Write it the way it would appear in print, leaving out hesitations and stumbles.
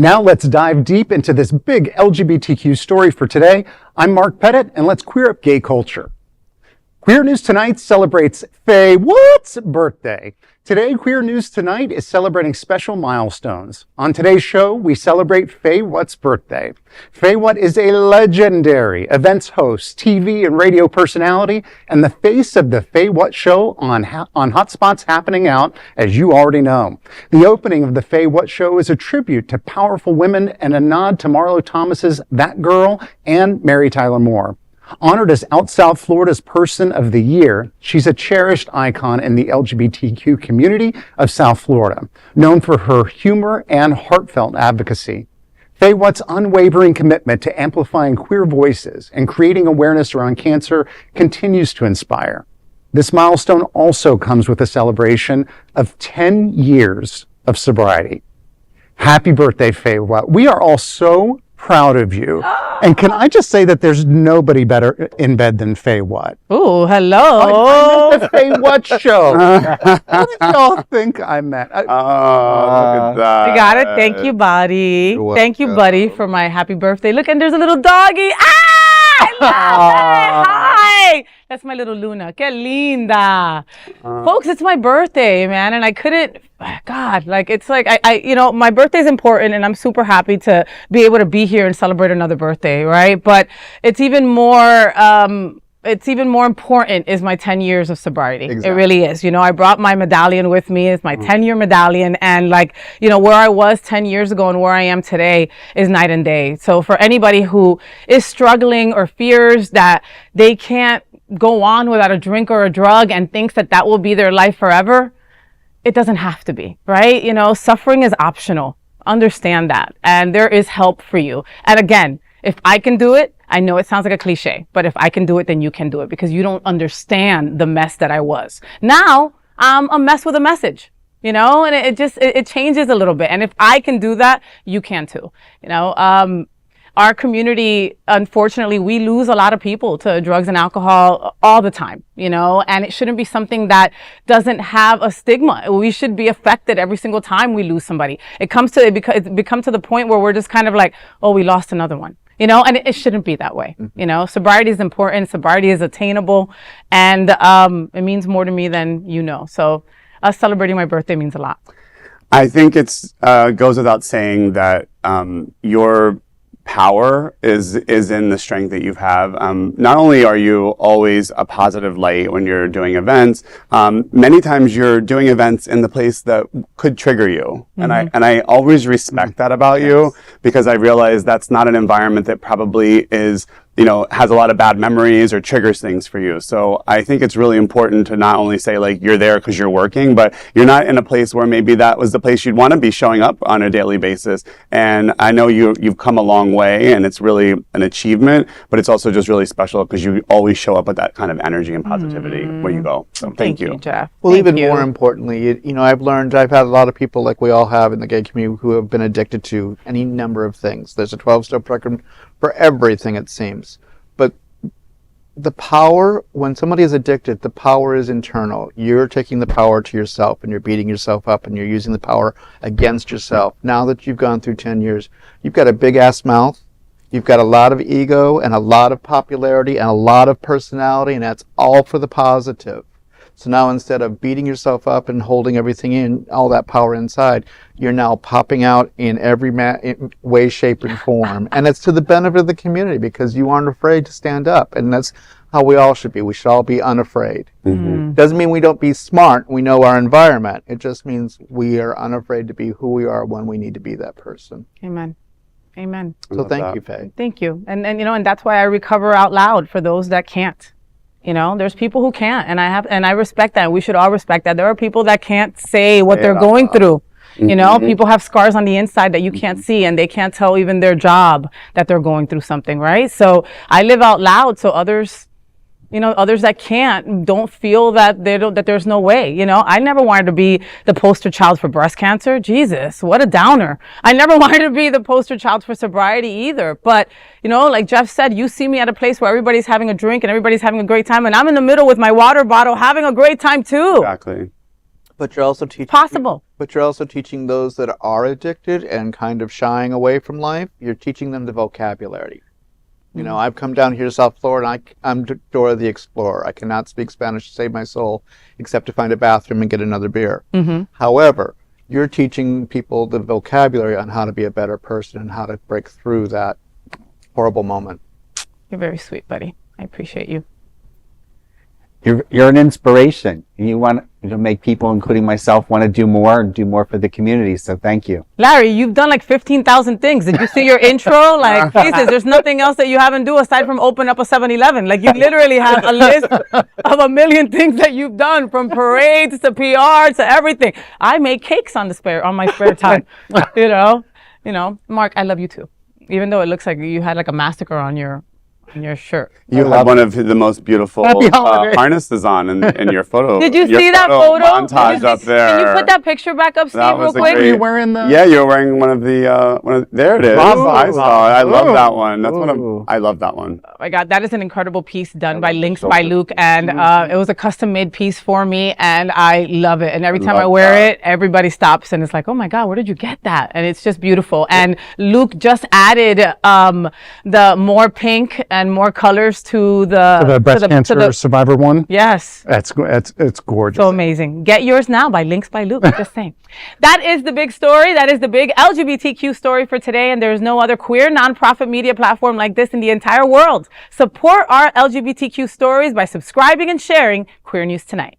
Now let's dive deep into this big LGBTQ story for today. I'm Mark Pettit, and let's queer up gay culture. Queer News Tonight celebrates FayWhat's birthday. Today, Queer News Tonight is celebrating special milestones. On today's show, we celebrate FayWhat's birthday. FayWhat is a legendary events host, TV and radio personality, and the face of the FayWhat Show on Hotspots Happening Out, as you already know. The opening of the FayWhat Show is a tribute to powerful women and a nod to Marlo Thomas's That Girl and Mary Tyler Moore. Honored as South Florida's Person of the Year, she's a cherished icon in the LGBTQ community of South Florida, known for her humor and heartfelt advocacy. FayWhat's unwavering commitment to amplifying queer voices and creating awareness around cancer continues to inspire. This milestone also comes with a celebration of 10 years of sobriety. Happy birthday, FayWhat. We are all so proud of you. And can I just say that there's nobody better in bed than FayWhat? Oh, hello. I meant the FayWhat Show. What did y'all think I meant? Look at that. I got it. Thank you, buddy. Thank you, buddy, for my happy birthday. Look, and there's a little doggy. Ah! I love it. Hi. That's my little Luna. Que linda. Folks, it's my birthday, man, and I couldn't, God, like, it's like, my birthday's important, and I'm super happy to be able to be here and celebrate another birthday, right? But it's even more important is my 10 years of sobriety. Exactly. It really is. I brought my medallion with me. It's my 10-year medallion. And where I was 10 years ago and where I am today is night and day. So for anybody who is struggling or fears that they can't go on without a drink or a drug and thinks that that will be their life forever, it doesn't have to be, right? Suffering is optional. Understand that. And there is help for you. And again, if I can do it, I know it sounds like a cliche, but if I can do it, then you can do it, because you don't understand the mess that I was. Now I'm a mess with a message, and it changes a little bit. And if I can do that, you can too. Our community, unfortunately, we lose a lot of people to drugs and alcohol all the time, and it shouldn't be something that doesn't have a stigma. We should be affected every single time we lose somebody. It becomes to the point where we're just kind of like, oh, we lost another one. And it shouldn't be that way. Sobriety is important. Sobriety is attainable, and it means more to me than So us celebrating my birthday means a lot. I think it's goes without saying that your power is in the strength that you have. Not only are you always a positive light when you're doing events, many times you're doing events in the place that could trigger you. Mm-hmm. And I always respect that about you, because I realize that's not an environment that probably is, has a lot of bad memories or triggers things for you. So I think it's really important to not only say you're there because you're working, but you're not in a place where maybe that was the place you'd want to be showing up on a daily basis. And I know you've come a long way, and it's really an achievement, but it's also just really special because you always show up with that kind of energy and positivity where you go. So thank you, Jeff. Well, even more importantly, I've had a lot of people, like we all have in the gay community, who have been addicted to any number of things. There's a 12-step program for everything, it seems. But the power, when somebody is addicted, the power is internal. You're taking the power to yourself, and you're beating yourself up, and you're using the power against yourself. Now that you've gone through 10 years, you've got a big-ass mouth, you've got a lot of ego and a lot of popularity and a lot of personality, and that's all for the positive. So now, instead of beating yourself up and holding everything in, all that power inside, you're now popping out in every way, shape, and form. And it's to the benefit of the community, because you aren't afraid to stand up. And that's how we all should be. We should all be unafraid. Mm-hmm. Doesn't mean we don't be smart. We know our environment. It just means we are unafraid to be who we are when we need to be that person. Amen. Amen. So thank you, Fay. Thank you. And that's why I recover out loud for those that can't. There's people who can't, and I respect that. We should all respect that. There are people that can't say what they're going through. People have scars on the inside that you can't see, and they can't tell even their job that they're going through something, right? So I live out loud so others that can't don't feel that that there's no way. I never wanted to be the poster child for breast cancer. Jesus, what a downer. I never wanted to be the poster child for sobriety either. But, like Jeff said, you see me at a place where everybody's having a drink and everybody's having a great time, and I'm in the middle with my water bottle having a great time too. Exactly. But you're also teaching Possible. But you're also teaching those that are addicted and kind of shying away from life. You're teaching them the vocabulary. You know, I've come down here to South Florida, and I'm Dora the Explorer. I cannot speak Spanish to save my soul, except to find a bathroom and get another beer. However, you're teaching people the vocabulary on how to be a better person and how to break through that horrible moment. You're very sweet, buddy. I appreciate you. You're an inspiration. You want to make people, including myself, want to do more and do more for the community. So thank you. Larry, you've done like 15,000 things. Did you see your intro? Like, Jesus, there's nothing else that you haven't do aside from open up a 7-Eleven. Like, you literally have a list of a million things that you've done, from parades to PR to everything. I make cakes on my spare time. You know, Mark, I love you too. Even though it looks like you had like a massacre on your shirt. You have one of the most beautiful harnesses on in your photo. Did you see that photo? Montage up there. Can you put that picture back up, Steve, real quick? Are you wearing the? Yeah, you're wearing one of the. There it is. Bravo. I saw it. I love that one. That's I love that one. Oh my God, that is an incredible piece done by Links by Luke, and it was a custom-made piece for me, and I love it. And every time I wear it, everybody stops and it's like, "Oh my God, where did you get that?" And it's just beautiful. And Luke just added the more pink and more colors to the breast cancer survivor one. Yes, it's gorgeous. So amazing. Get yours now by Links by Luke. Just saying. That is the big story. That is the big LGBTQ story for today. And there is no other queer nonprofit media platform like this in the entire world. Support our LGBTQ stories by subscribing and sharing Queer News Tonight.